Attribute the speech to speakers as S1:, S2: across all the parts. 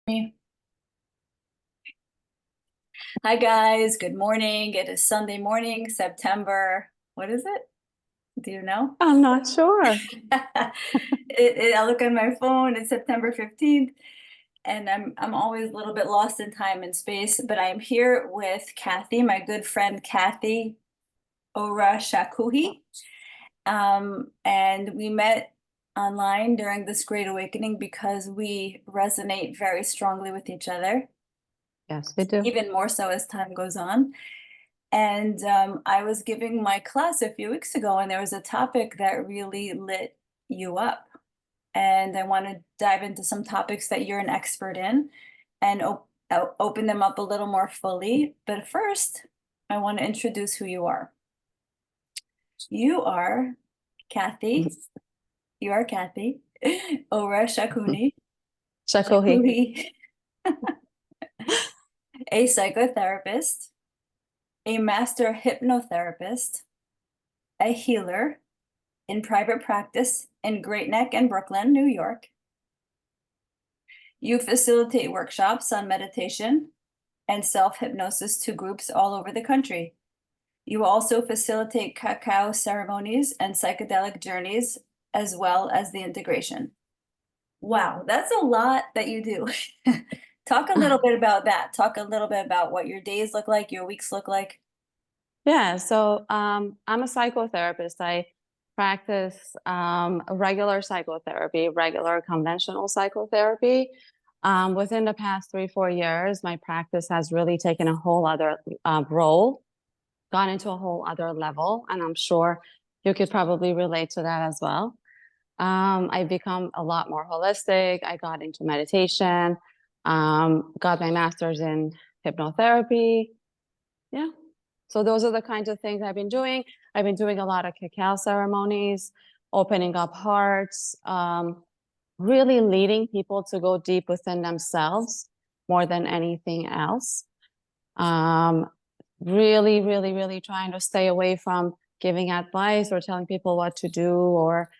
S1: Me. Hi guys, good morning. It is Sunday morning, September. What is it? Do you know?
S2: I'm not sure.
S1: I look at my phone, it's September 15th, and I'm always a little bit lost in time and space, but I'm here with Kathy, my good friend Kathy Orah Shahkoohi. And we met online during this Great Awakening because we resonate very strongly with each other,
S2: Yes, we do.
S1: even more so as time goes on. And I was giving my class a few weeks ago, and there was a topic that really lit you up. And I want to dive into some topics that you're an expert in and open them up a little more fully. But first, I want to introduce who you are. You are Kathy. You are Kathy Orah Shahkoohi.
S2: Shahkoohi.
S1: Shahkoohi, a psychotherapist, a master hypnotherapist, a healer in private practice in Great Neck and Brooklyn, New York. You facilitate workshops on meditation and self-hypnosis to groups all over the country. You also facilitate cacao ceremonies and psychedelic journeys, as well as the integration. Wow, that's a lot that you do. Talk a little bit about that. Talk a little bit about what your days look like, your weeks look like.
S2: Yeah, so I'm a psychotherapist. I practice regular psychotherapy, regular conventional psychotherapy. Within the past 3, 4 years, my practice has really taken a whole other role, gone into a whole other level, and I'm sure you could probably relate to that as well. I've become a lot more holistic. I got into meditation, got my master's in hypnotherapy. Yeah. So those are the kinds of things I've been doing. I've been doing a lot of cacao ceremonies, opening up hearts, really leading people to go deep within themselves more than anything else. Um, really, really, really trying to stay away from giving advice or telling people what to do or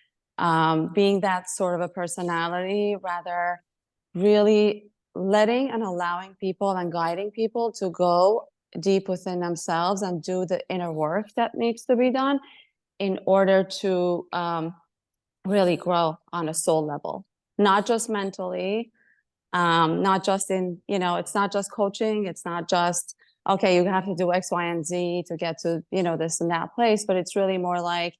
S2: being that sort of a personality, rather really letting and allowing people and guiding people to go deep within themselves and do the inner work that needs to be done in order to really grow on a soul level, not just mentally, not just in, it's not just coaching, it's not just, okay, you have to do X, Y, and Z to get to, this and that place, but it's really more like,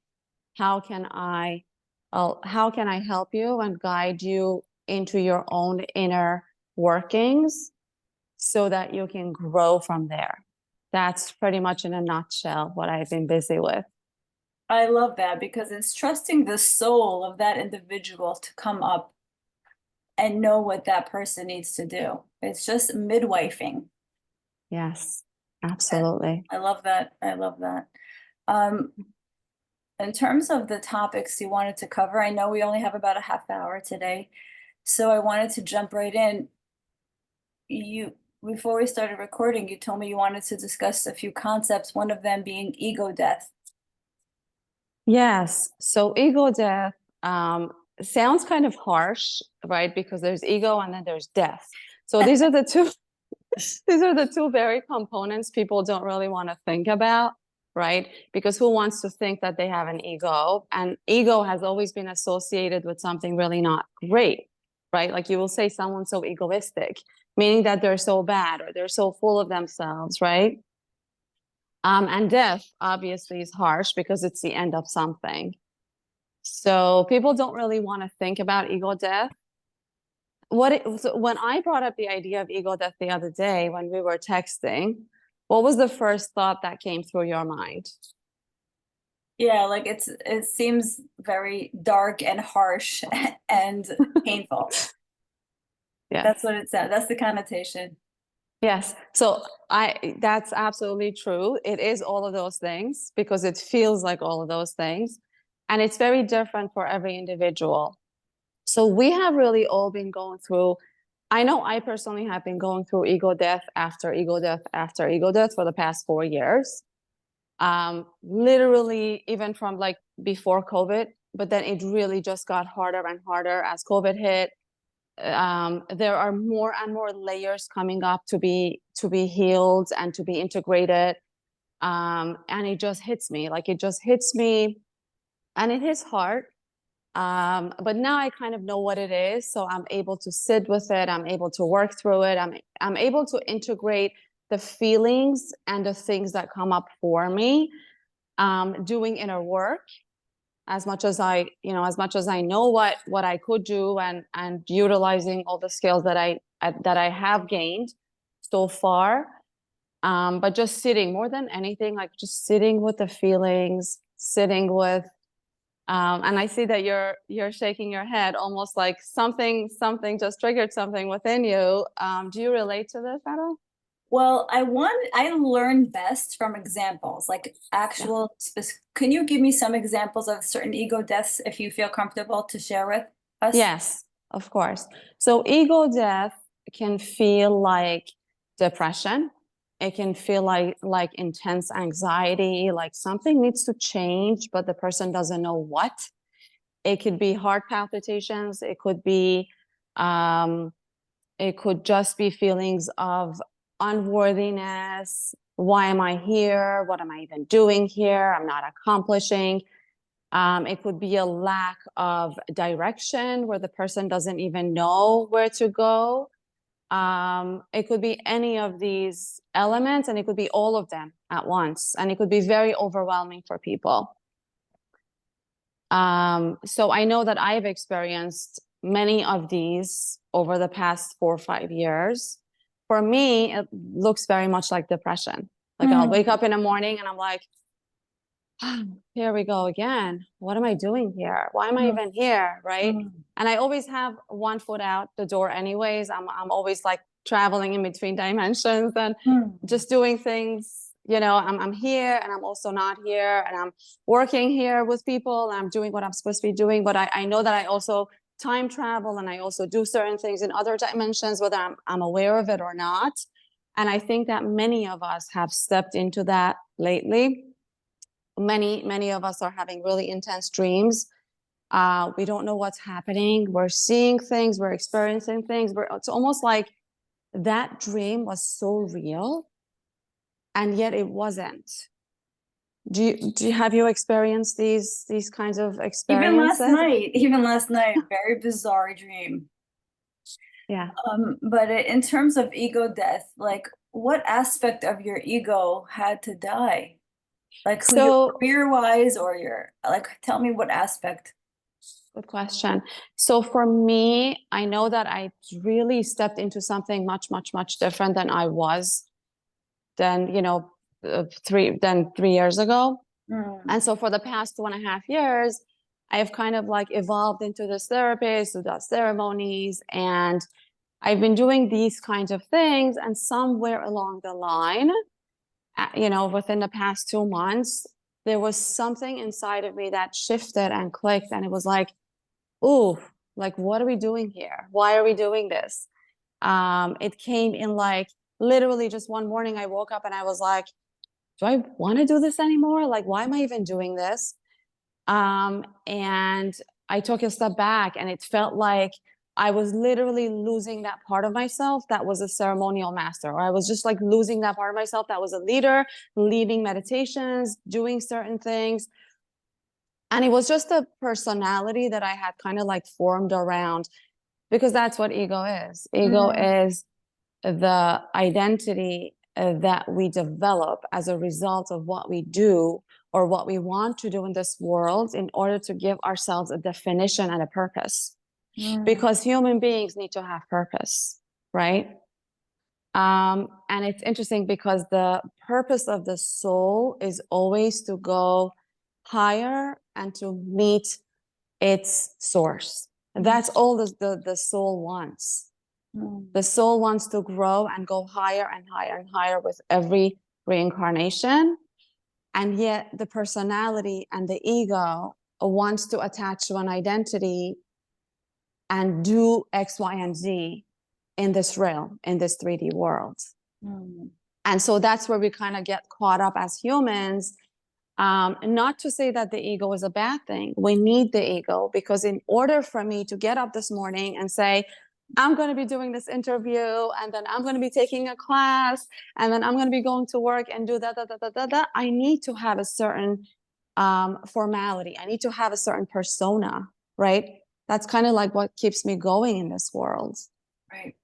S2: how can I, how can I help you and guide you into your own inner workings so that you can grow from there? That's pretty much in a nutshell what I've been busy with.
S1: I love that because it's trusting the soul of that individual to come up and know what that person needs to do. It's just midwifing.
S2: Yes,
S1: I,
S2: absolutely.
S1: I love that. I love that. Um, in terms of the topics you wanted to cover, I know we only have about a half hour today, so I wanted to jump right in. You, before we started recording, you told me you wanted to discuss a few concepts, one of them being ego death.
S2: Yes. So ego death sounds kind of harsh, right? Because there's ego and then there's death. So these are the two these are the two very components people don't really want to think about, right? Because who wants to think that they have an ego? And ego has always been associated with something really not great, right? Like you will say someone's so egoistic, meaning that they're so bad or they're so full of themselves, right? And death obviously is harsh because it's the end of something. So people don't really want to think about ego death. So when I brought up the idea of ego death the other day when we were texting, what was the first thought that came through your mind?
S1: Yeah, like it seems very dark and harsh and painful. That's
S2: Yes.
S1: what it said. That's the connotation.
S2: Yes. So that's absolutely true. It is all of those things because it feels like all of those things. And it's very different for every individual. So we have really all been going through, I know I personally have been going through ego death after ego death after ego death for the past 4 years. Literally even from like before COVID, but then it really just got harder and harder as COVID hit. there are more and more layers coming up to be healed and to be integrated. And it just hits me, like it just hits me, and it hits hard. But now I kind of know what it is, so I'm able to sit with it. I'm able to work through it. I'm able to integrate the feelings and the things that come up for me, doing inner work as much as as much as I know what I could do, and utilizing all the skills that I have gained so far. But just sitting more than anything, like just sitting with the feelings, sitting with, and I see that you're shaking your head, almost like something just triggered something within you. Do you relate to this at all?
S1: Well, I learn best from examples, like
S2: Yeah.
S1: actual can you give me some examples of certain ego deaths if you feel comfortable to share with us?
S2: Yes, of course. So ego death can feel like depression. It can feel like intense anxiety, like something needs to change, but the person doesn't know what. It could be heart palpitations. Um, it could just be feelings of unworthiness. Why am I here? What am I even doing here? I'm not accomplishing. It could be a lack of direction where the person doesn't even know where to go. It could be any of these elements, and it could be all of them at once. And it could be very overwhelming for people. So I know that I've experienced many of these over the past 4 or 5 years. For me, it looks very much like depression. Like I'll wake
S1: Hmm.
S2: up in the morning and I'm like, here we go again. What am I doing here? Why am I
S1: Hmm.
S2: even here? Right.
S1: Hmm.
S2: And I always have one foot out the door anyways. I'm always like traveling in between dimensions and
S1: Hmm.
S2: just doing things. I'm here and I'm also not here, and I'm working here with people and I'm doing what I'm supposed to be doing. But I know that I also time travel, and I also do certain things in other dimensions, whether I'm aware of it or not. And I think that many of us have stepped into that lately. Many of us are having really intense dreams. We don't know what's happening. We're seeing things, we're experiencing things. It's almost like that dream was so real, and yet it wasn't. Have you experienced these kinds of experiences?
S1: Even last night, very bizarre dream.
S2: Yeah.
S1: But in terms of ego death, like what aspect of your ego had to die? Like who you
S2: So
S1: career wise or your like tell me what aspect.
S2: good question. So for me, I know that I really stepped into something much different than I was than 3 years ago.
S1: Hmm.
S2: And so for the past 2.5 years, I've kind of like evolved into this therapist who does ceremonies, and I've been doing these kinds of things. And somewhere along the line, within the past 2 months, there was something inside of me that shifted and clicked, and it was like, "Ooh, like what are we doing here? Why are we doing this?" It came in like literally just one morning. I woke up and I was like, do I want to do this anymore? Like, why am I even doing this? And I took a step back, and it felt like I was literally losing that part of myself that was a ceremonial master, or I was just like losing that part of myself that was a leader, leading meditations, doing certain things. And it was just a personality that I had kind of like formed around, because that's what ego is. Ego
S1: Hmm.
S2: is the identity that we develop as a result of what we do or what we want to do in this world in order to give ourselves a definition and a purpose.
S1: Hmm.
S2: Because human beings need to have purpose, right? And it's interesting because the purpose of the soul is always to go higher and to meet its source.
S1: Hmm.
S2: That's all the soul wants. The
S1: Hmm.
S2: soul wants to grow and go higher and higher and higher with every reincarnation. And yet the personality and the ego wants to attach to an identity and do X, Y, and Z in this realm, in this 3D world.
S1: Hmm.
S2: And so that's where we kind of get caught up as humans. Not to say that the ego is a bad thing. We need the ego, because in order for me to get up this morning and say, I'm going to be doing this interview, and then I'm going to be taking a class, and then I'm going to be going to work and do that. I need to have a certain formality. I need to have a certain persona, right? That's kind of like what keeps me going in this world.
S1: Right.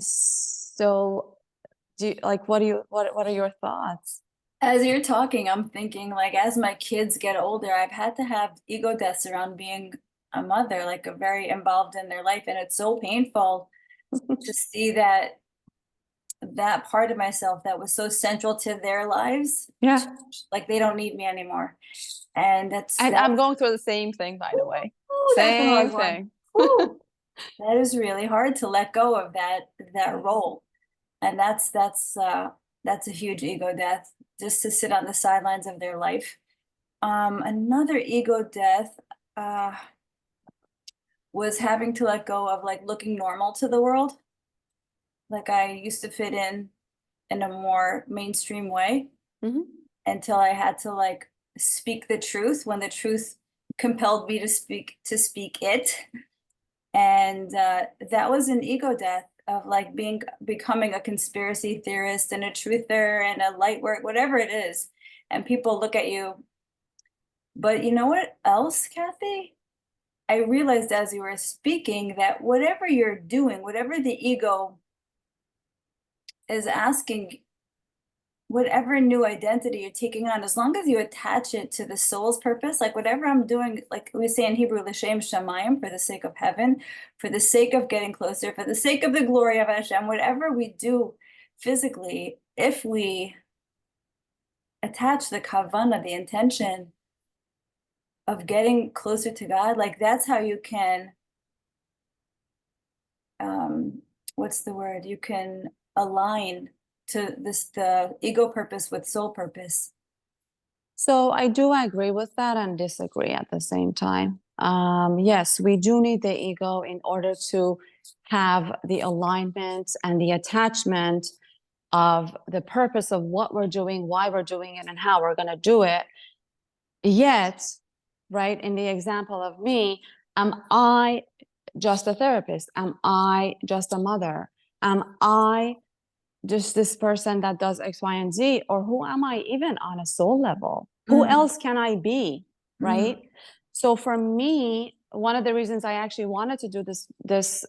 S2: So do you, like, what are your thoughts?
S1: As you're talking, I'm thinking like as my kids get older, I've had to have ego deaths around being a mother, like a very involved in their life. And it's so painful to see that that part of myself that was so central to their lives,
S2: Yeah.
S1: like they don't need me anymore. And
S2: And I'm going through the same thing, by the way.
S1: that's a
S2: Same
S1: hard one.
S2: thing.
S1: Whew, that is really hard to let go of that role. And that's a huge ego death, just to sit on the sidelines of their life. Another ego death uh, was having to let go of like looking normal to the world. Like I used to fit in a more mainstream way
S2: Mhm.
S1: until I had to like speak the truth when the truth compelled me to speak it. And that was an ego death of like becoming a conspiracy theorist and a truther and a light work, whatever it is. And people look at you. But you know what else, Kathy? I realized as you were speaking that whatever you're doing, whatever the ego is asking, whatever new identity you're taking on, as long as you attach it to the soul's purpose, like whatever I'm doing, like we say in Hebrew, l'shem shamayim, for the sake of heaven, for the sake of getting closer, for the sake of the glory of Hashem, whatever we do physically, if we attach the kavana, the intention of getting closer to God, like that's how you can what's the word? You can align to the ego purpose with soul purpose.
S2: So I do agree with that and disagree at the same time. Yes, we do need the ego in order to have the alignment and the attachment of the purpose of what we're doing, why we're doing it, and how we're going to do it. Yet, right, in the example of me, am I just a therapist? Am I just a mother? Am I just this person that does X, Y, and Z? Or who am I even on a soul level? Who
S1: Mm,
S2: else can I be?
S1: mm,
S2: Right? So for me, one of the reasons I actually wanted to do this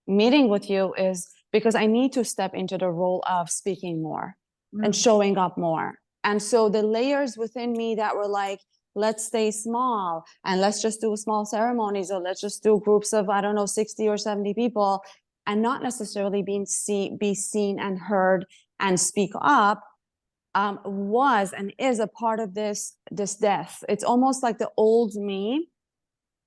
S2: meeting with you is because I need to step into the role of speaking more and
S1: mm,
S2: showing up more. And so the layers within me that were like, let's stay small and let's just do small ceremonies, or let's just do groups of, I don't know, 60 or 70 people, and not necessarily be seen and heard and speak up, was and is a part of this death. It's almost like the old me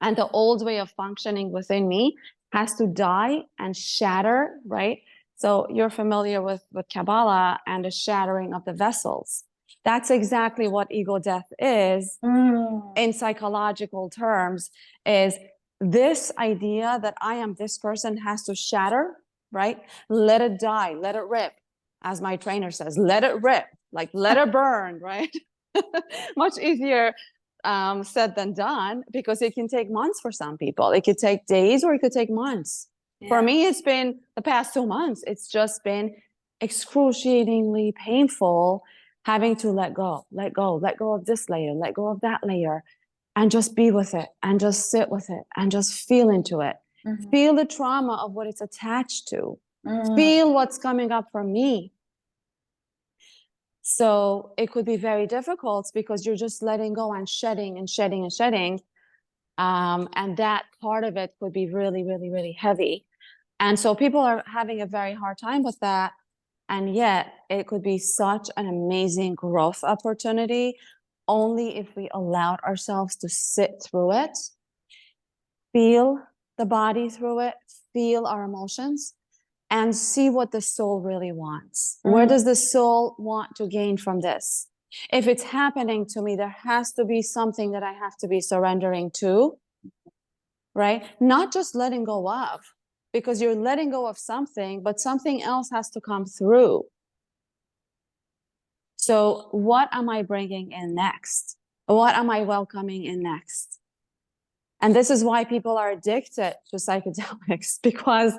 S2: and the old way of functioning within me has to die and shatter, right? So you're familiar with Kabbalah and the shattering of the vessels. That's exactly what ego death is
S1: mm.
S2: in psychological terms, is this idea that I am this person has to shatter, right? Let it die, let it rip. As my trainer says, let it rip, like let it burn, right? Much easier said than done, because it can take months for some people. It could take days or it could take months. For
S1: Yeah.
S2: me, it's been the past 2 months. It's just been excruciatingly painful having to let go of this layer, let go of that layer, and just be with it and just sit with it and just feel into it.
S1: Mhm,
S2: Feel the trauma of what it's attached to.
S1: mm,
S2: Feel what's coming up for me. So it could be very difficult because you're just letting go and shedding and shedding and shedding. And that part of it could be really, really, really heavy. And so people are having a very hard time with that. And yet it could be such an amazing growth opportunity only if we allowed ourselves to sit through it, feel the body through it, feel our emotions, and see what the soul really wants. Where
S1: mm,
S2: does the soul want to gain from this? If it's happening to me, there has to be something that I have to be surrendering to, right? Not just letting go of, because you're letting go of something, but something else has to come through. So, what am I bringing in next? What am I welcoming in next? And this is why people are addicted to psychedelics because,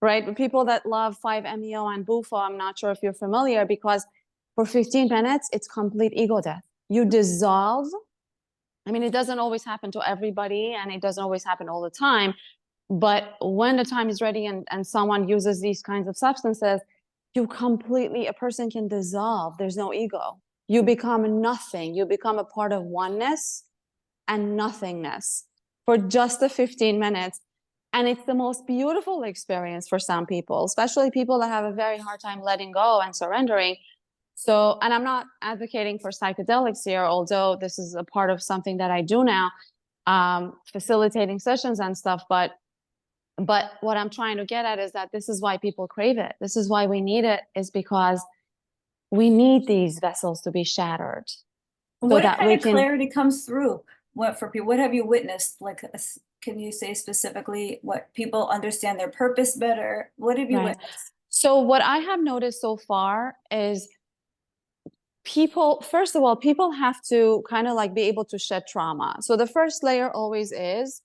S2: right, people that love 5-MeO and bufo, I'm not sure if you're familiar, because for 15 minutes, it's complete ego death. You dissolve. I mean, it doesn't always happen to everybody and it doesn't always happen all the time. But when the time is ready and someone uses these kinds of substances, a person can dissolve. There's no ego. You become nothing. You become a part of oneness and nothingness for just the 15 minutes. And it's the most beautiful experience for some people, especially people that have a very hard time letting go and surrendering. So, and I'm not advocating for psychedelics here, although this is a part of something that I do now, facilitating sessions and stuff. But what I'm trying to get at is that this is why people crave it. This is why we need it, is because we need these vessels to be shattered so
S1: What
S2: that
S1: kind
S2: we
S1: of
S2: can.
S1: clarity comes through? What for people? What have you witnessed? Like, can you say specifically what people understand their purpose better? What have you
S2: Right.
S1: witnessed?
S2: So what I have noticed so far is people, first of all, people have to kind of like be able to shed trauma. So the first layer always is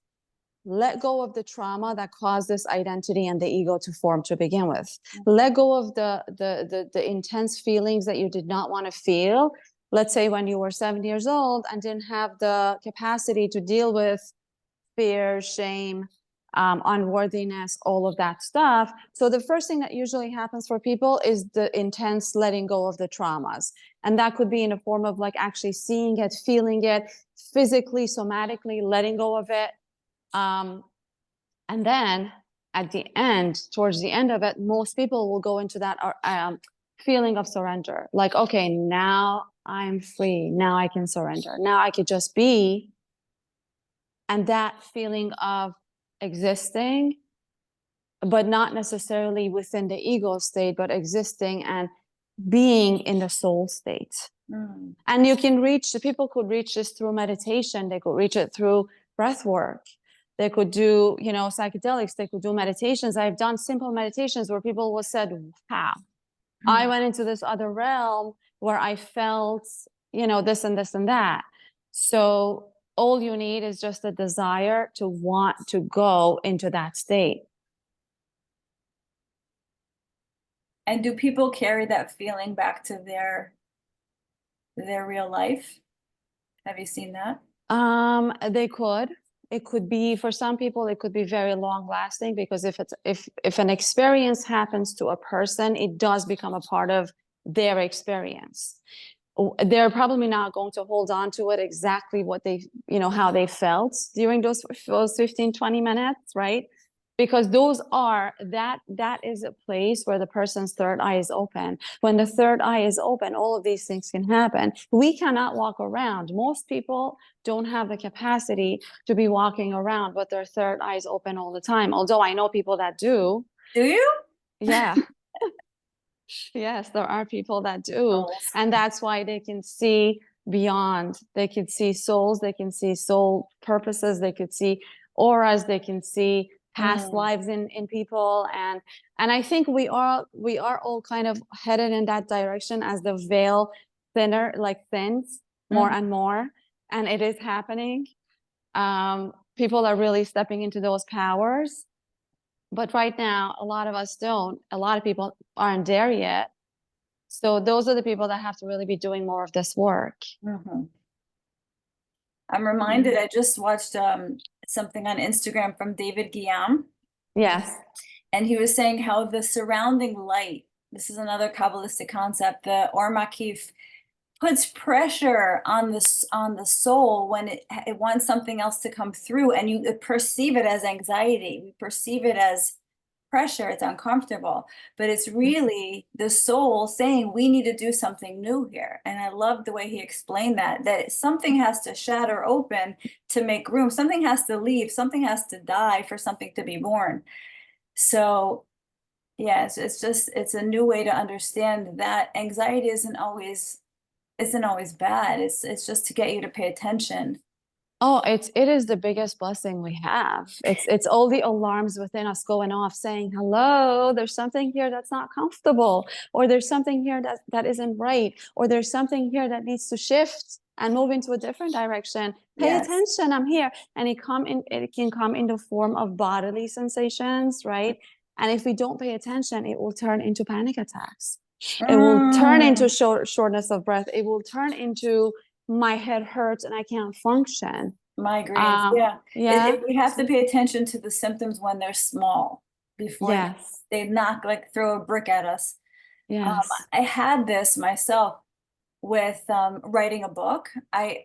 S2: let go of the trauma that caused this identity and the ego to form to begin with. Let go of the intense feelings that you did not want to feel. Let's say when you were 7 years old and didn't have the capacity to deal with fear, shame, unworthiness, all of that stuff. So the first thing that usually happens for people is the intense letting go of the traumas. And that could be in a form of like actually seeing it, feeling it, physically, somatically, letting go of it. And then at the end, towards the end of it, most people will go into that feeling of surrender. Like, okay, now I'm free. Now I can surrender. Now I could just be. And that feeling of existing, but not necessarily within the ego state, but existing and being in the soul state.
S1: Mm.
S2: And people could reach this through meditation. They could reach it through breath work. They could do, psychedelics. They could do meditations. I've done simple meditations where people will said, wow, I went into this other realm where I felt, this and this and that. So all you need is just a desire to want to go into that state.
S1: And do people carry that feeling back to their real life? Have you seen that?
S2: They could. It could be, for some people, it could be very long lasting, because if an experience happens to a person, it does become a part of their experience. They're probably not going to hold on to it exactly what how they felt during those 15, 20 minutes, right? Because that is a place where the person's third eye is open. When the third eye is open, all of these things can happen. We cannot walk around. Most people don't have the capacity to be walking around with their third eyes open all the time. Although I know people that do.
S1: Do you?
S2: Yeah. Yes, there are people that do.
S1: Souls.
S2: And that's why they can see beyond. They can see souls, they can see soul purposes, they could see auras, they can see past
S1: Mm.
S2: lives in people. And I think we are all kind of headed in that direction as the veil thins more
S1: Mm.
S2: and more. And it is happening. People are really stepping into those powers. But right now, a lot of us don't. A lot of people aren't there yet. So those are the people that have to really be doing more of this work.
S1: Mhm. I'm
S2: Yeah.
S1: reminded, I just watched something on Instagram from David Guillaume,
S2: Yes.
S1: and he was saying how the surrounding light, this is another Kabbalistic concept, the Orah puts pressure on the soul when it wants something else to come through, and you perceive it as anxiety. We perceive it as pressure. It's uncomfortable, but it's really the soul saying we need to do something new here. And I love the way he explained that something has to shatter open to make room. Something has to leave. Something has to die for something to be born. So yes, it's a new way to understand that anxiety isn't always bad. It's just to get you to pay attention.
S2: Oh, it is the biggest blessing we have. It's all the alarms within us going off saying, hello, there's something here that's not comfortable, or there's something here that isn't right, or there's something here that needs to shift. and move into a different direction. Pay
S1: Yes.
S2: attention, I'm here. And it can come in the form of bodily sensations, right? And if we don't pay attention, it will turn into panic attacks. It will turn into
S1: Mm,
S2: shortness of breath. It will turn into my head hurts and I can't function.
S1: migraines. Yeah.
S2: Yeah.
S1: We have to pay attention to the symptoms when they're small before
S2: Yes.
S1: they knock, like throw a brick at us. Um,
S2: Yes.
S1: I had this myself with writing a book. I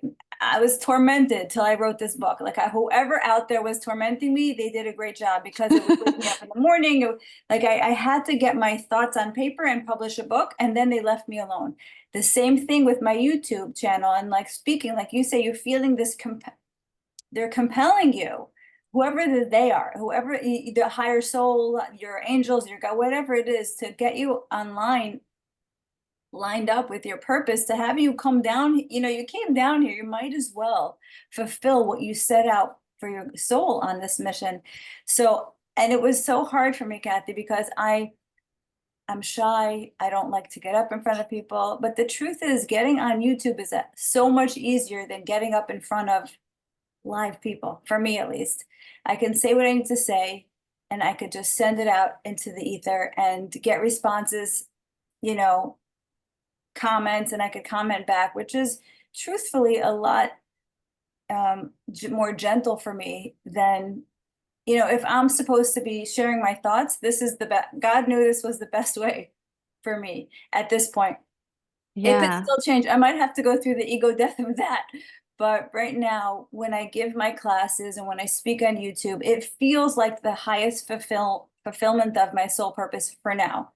S1: was tormented till I wrote this book. Like whoever out there was tormenting me, they did a great job because it would wake me up in the morning. I had to get my thoughts on paper and publish a book, and then they left me alone. The same thing with my YouTube channel and like speaking, like you say, you're feeling this they're compelling you, whoever they are, whoever the higher soul, your angels, your God, whatever it is, to get you online lined up with your purpose, to have you come down. You came down here, you might as well fulfill what you set out for your soul on this mission. So, and it was so hard for me, Kathy, because I'm shy. I don't like to get up in front of people, but the truth is getting on YouTube is so much easier than getting up in front of live people, for me at least. I can say what I need to say, and I could just send it out into the ether and get responses, you know, comments, and I could comment back, which is truthfully a lot more gentle for me than, if I'm supposed to be sharing my thoughts, this is the best. God knew this was the best way for me at this point. It could
S2: Yeah.
S1: still change. I might have to go through the ego death of that. But right now, when I give my classes and when I speak on YouTube, it feels like the highest fulfillment of my soul purpose for now.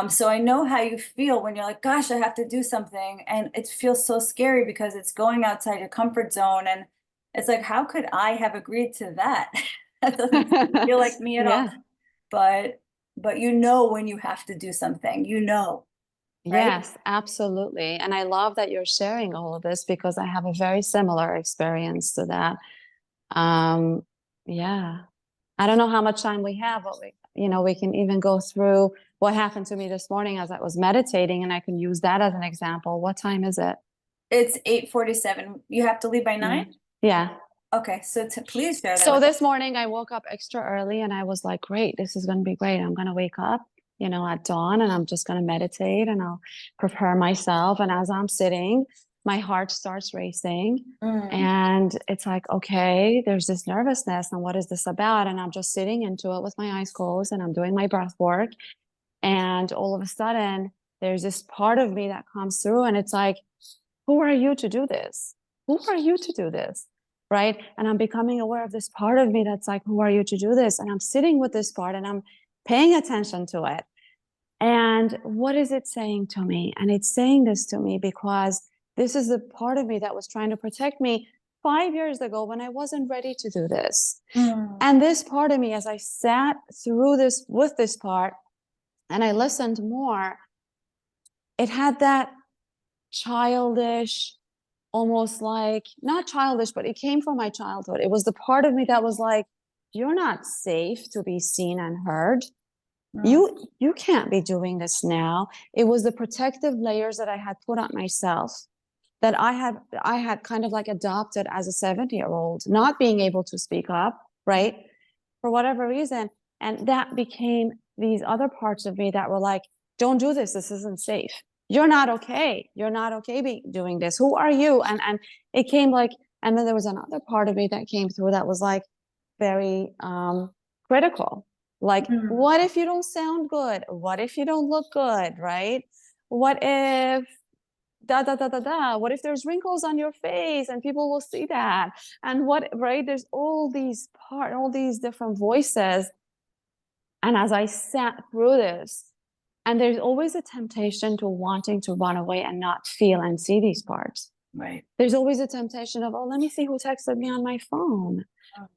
S1: So I know how you feel when you're like, gosh, I have to do something. And it feels so scary because it's going outside your comfort zone. And it's like, how could I have agreed to that? That doesn't feel like me at all.
S2: Yeah.
S1: But when you have to do something, right?
S2: Yes, absolutely. And I love that you're sharing all of this because I have a very similar experience to that. Um, yeah. I don't know how much time we have, but we can even go through what happened to me this morning as I was meditating, and I can use that as an example. What time is it?
S1: It's 8:47. You have to leave by
S2: Yeah.
S1: 9?
S2: Yeah.
S1: Okay, so please share that
S2: So
S1: with us.
S2: this morning I woke up extra early and I was like, great, this is going to be great. I'm going to wake up, at dawn and I'm just going to meditate and I'll prepare myself. And as I'm sitting, my heart starts racing
S1: Mm,
S2: and it's like, okay, there's this nervousness and what is this about? And I'm just sitting into it with my eyes closed and I'm doing my breath work. And all of a sudden, there's this part of me that comes through and it's like, who are you to do this? Who are you to do this? Right. And I'm becoming aware of this part of me that's like, who are you to do this? And I'm sitting with this part and I'm paying attention to it. And what is it saying to me? And it's saying this to me because this is the part of me that was trying to protect me 5 years ago when I wasn't ready to do this.
S1: mm,
S2: And this part of me, as I sat through this with this part and I listened more, it had that childish, almost like not childish, but it came from my childhood. It was the part of me that was like, you're not safe to be seen and heard.
S1: mm,
S2: You can't be doing this now. It was the protective layers that I had put on myself that I had kind of like adopted as a 7-year-old, not being able to speak up, right? For whatever reason. And that became these other parts of me that were like, don't do this. This isn't safe. You're not okay. You're not okay doing this. Who are you? And it came like, and then there was another part of me that came through that was like very critical. Like,
S1: mm,
S2: what if you don't sound good? What if you don't look good? Right? What if da da da da da, what if there's wrinkles on your face and people will see that? And what, right, there's all these different voices. And as I sat through this, and there's always a temptation to wanting to run away and not feel and see these parts.
S1: right.
S2: There's always a temptation of, oh, let me see who texted me on my phone.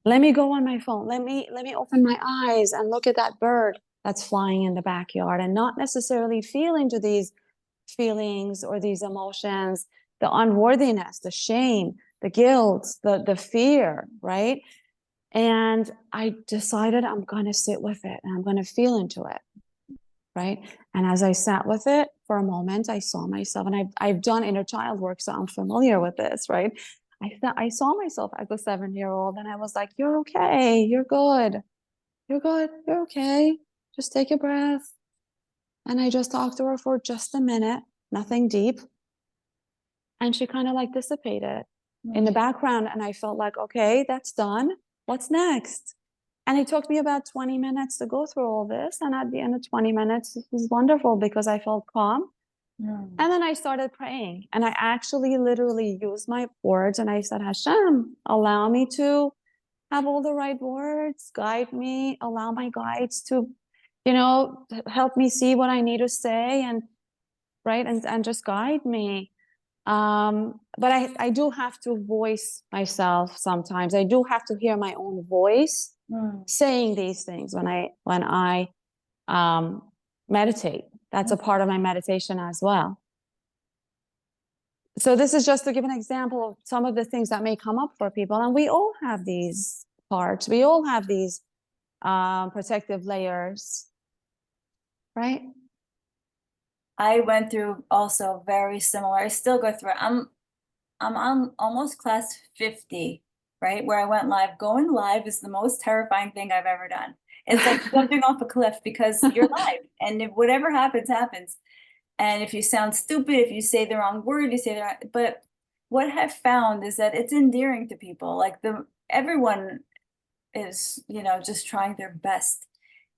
S2: Let me go on my phone. Let me open my eyes and look at that bird that's flying in the backyard, and not necessarily feel into these feelings or these emotions, the unworthiness, the shame, the guilt, the fear, right? And I decided I'm going to sit with it and I'm going to feel into it. right? And as I sat with it for a moment, I saw myself, and I've done inner child work, so I'm familiar with this, right? I saw myself as a 7-year-old, and I was like, "You're okay. You're good. You're good. You're okay. Just take a breath." And I just talked to her for just a minute, nothing deep. And she kind of like dissipated in the
S1: Mm.
S2: background. And I felt like, okay, that's done. What's next? And it took me about 20 minutes to go through all this. And at the end of 20 minutes, it was wonderful because I felt calm.
S1: Mm.
S2: And then I started praying. And I actually literally used my words and I said, Hashem, allow me to have all the right words, guide me, allow my guides to, help me see what I need to say and right and just guide me. But I do have to voice myself sometimes. I do have to hear my own voice
S1: Mm.
S2: saying these things when I um, meditate. That's a part of my meditation as well. So this is just to give an example of some of the things that may come up for people, and we all have these parts. We all have these protective layers, right?
S1: I went through also very similar. I still go through it. I'm on almost class 50, right? Where I went live. Going live is the most terrifying thing I've ever done. It's like jumping off a cliff because you're live and if whatever happens, happens. And if you sound stupid, if you say the wrong word, you say the wrong, but what I've found is that it's endearing to people. Like everyone is, just trying their best.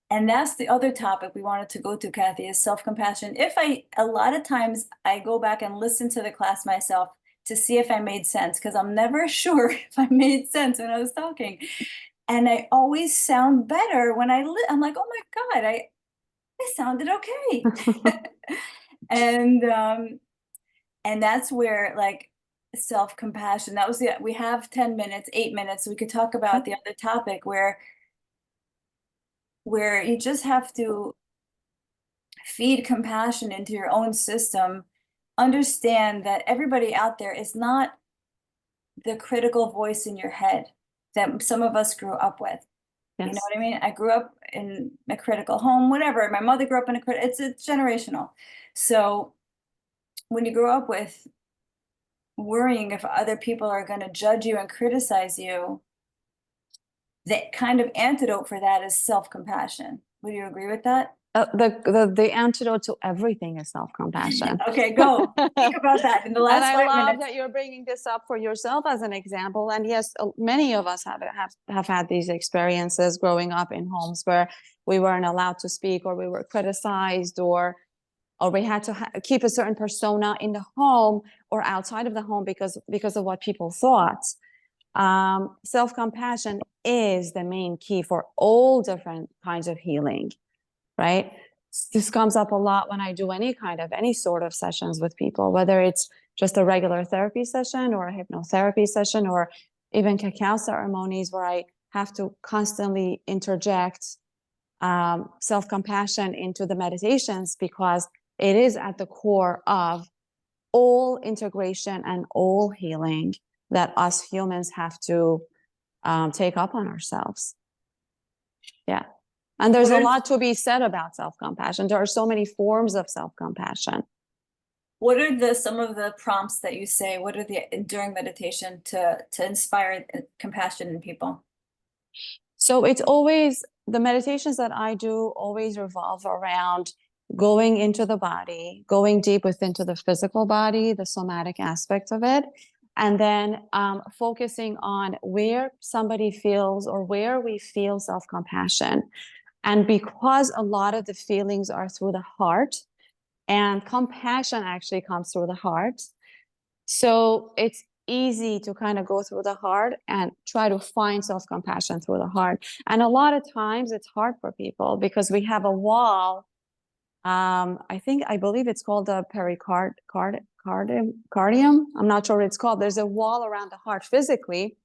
S1: And that's the other topic we wanted to go to, Kathy, is self-compassion. A lot of times I go back and listen to the class myself to see if I made sense, because I'm never sure if I made sense when I was talking. And I always sound better when I'm like, oh my God, I sounded okay. And and that's where like self-compassion, we have 10 minutes, 8 minutes. We could talk about the other topic where you just have to feed compassion into your own system. Understand that everybody out there is not the critical voice in your head that some of us grew up with. You know
S2: Yes.
S1: what I mean? I grew up in a critical home, whatever. My mother grew up in it's generational. So when you grow up with worrying if other people are going to judge you and criticize you, the kind of antidote for that is self-compassion. Would you agree with that?
S2: The antidote to everything is self-compassion.
S1: Okay, go. Think about that in the
S2: And
S1: last
S2: I
S1: five
S2: love
S1: minutes.
S2: that you're bringing this up for yourself as an example. And yes, many of us have had these experiences growing up in homes where we weren't allowed to speak, or we were criticized, or we had to keep a certain persona in the home or outside of the home because of what people thought. Self-compassion is the main key for all different kinds of healing, right? This comes up a lot when I do any sort of sessions with people, whether it's just a regular therapy session or a hypnotherapy session, or even cacao ceremonies where I have to constantly interject self-compassion into the meditations, because it is at the core of all integration and all healing that us humans have to take up on ourselves. Yeah. And there's
S1: What
S2: a
S1: are
S2: lot to be said about self-compassion. There are so many forms of self-compassion.
S1: what are some of the prompts that you say? What are the during meditation to inspire compassion in people?
S2: So it's always the meditations that I do always revolve around going into the body, going deep within to the physical body, the somatic aspect of it, and then focusing on where somebody feels or where we feel self-compassion. And because a lot of the feelings are through the heart, and compassion actually comes through the heart, so it's easy to kind of go through the heart and try to find self-compassion through the heart. And a lot of times it's hard for people because we have a wall. I believe it's called the cardium. I'm not sure what it's called. There's a wall around the heart physically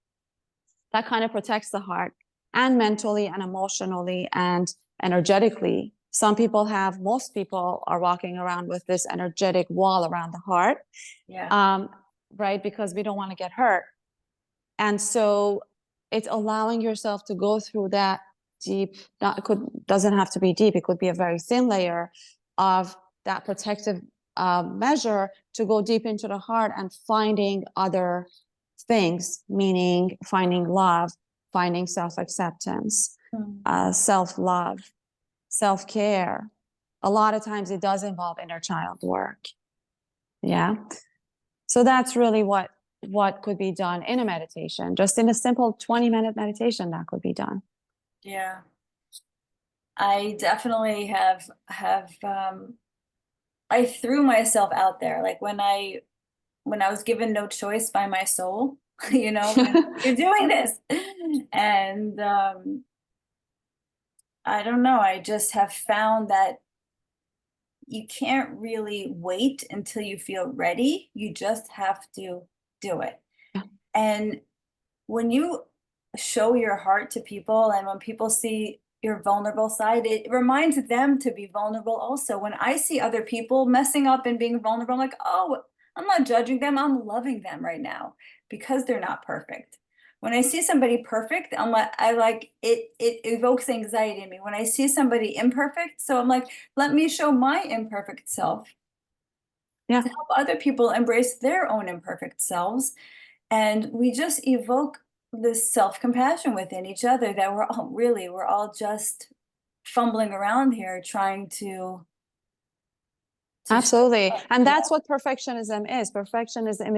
S2: that kind of protects the heart, and mentally and emotionally and energetically. Most people are walking around with this energetic wall around the heart,
S1: Yeah.
S2: right? Because we don't want to get hurt. And so it's allowing yourself to go through that deep, not doesn't have to be deep. It could be a very thin layer of that protective measure to go deep into the heart and finding other things, meaning finding love, finding self-acceptance, self-love, self-care. A lot of times it does involve inner child work. Yeah. So that's really what could be done in a meditation. Just in a simple 20-minute meditation, that could be done.
S1: Yeah. I definitely have I threw myself out there. Like when I was given no choice by my soul, you know, you're doing this. And I don't know, I just have found that you can't really wait until you feel ready. You just have to do it.
S2: Yeah.
S1: And when you show your heart to people and when people see your vulnerable side, it reminds them to be vulnerable also. When I see other people messing up and being vulnerable, I'm like, oh, I'm not judging them. I'm loving them right now because they're not perfect. When I see somebody perfect, I like it, it evokes anxiety in me. When I see somebody imperfect, so I'm like, let me show my imperfect self
S2: Yeah.
S1: to help other people embrace their own imperfect selves. And we just evoke this self-compassion within each other that we're all just fumbling around here trying to show
S2: Absolutely.
S1: up.
S2: And
S1: Yeah,
S2: that's what perfectionism is. Perfectionism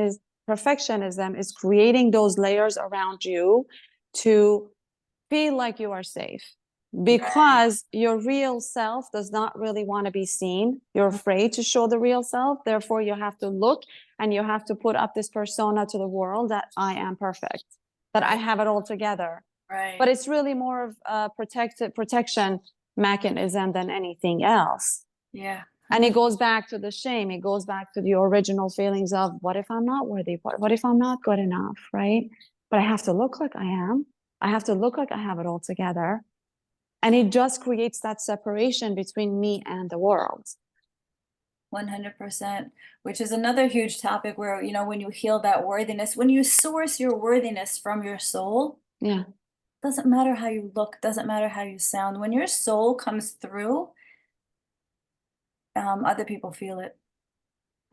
S2: is creating those layers around you to feel like you are safe
S1: right,
S2: because your real self does not really want to be seen. You're afraid to show the real self. Therefore, you have to look and you have to put up this persona to the world that I am perfect, that I
S1: right,
S2: have it all together. But
S1: right.
S2: it's really more of a protection mechanism than anything else.
S1: Yeah,
S2: And it goes back to the shame. It goes back to the original feelings of what if I'm not worthy? What if I'm not good enough? Right? But I have to look like I am. I have to look like I have it all together. And it just creates that separation between me and the world.
S1: 100%, which is another huge topic where, you know, when you heal that worthiness, when you source your worthiness from your soul,
S2: Yeah,
S1: doesn't matter how you look, doesn't matter how you sound. When your soul comes through, other people feel it.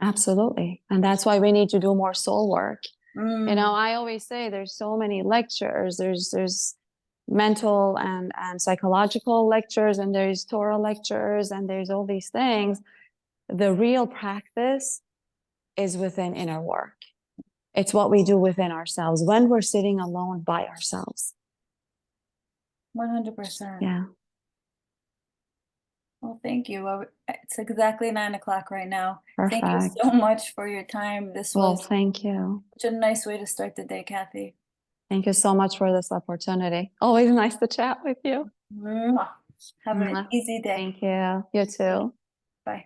S2: absolutely. And that's why we need to do more soul work.
S1: Mm,
S2: I always say there's so many lectures. There's mental and psychological lectures, and there's Torah lectures, and there's all these things. The real practice is within inner work. It's what we do within ourselves when we're sitting alone by ourselves.
S1: 100%.
S2: Yeah,
S1: Well, thank you. It's exactly 9 o'clock right now. Thank you
S2: perfect.
S1: so much for your time. This
S2: Well,
S1: was
S2: thank you.
S1: such a nice way to start the day, Kathy.
S2: Thank you so much for this opportunity. Always nice to chat with you.
S1: Mwah. Have an
S2: Mwah.
S1: easy day.
S2: Thank you. You too.
S1: Bye.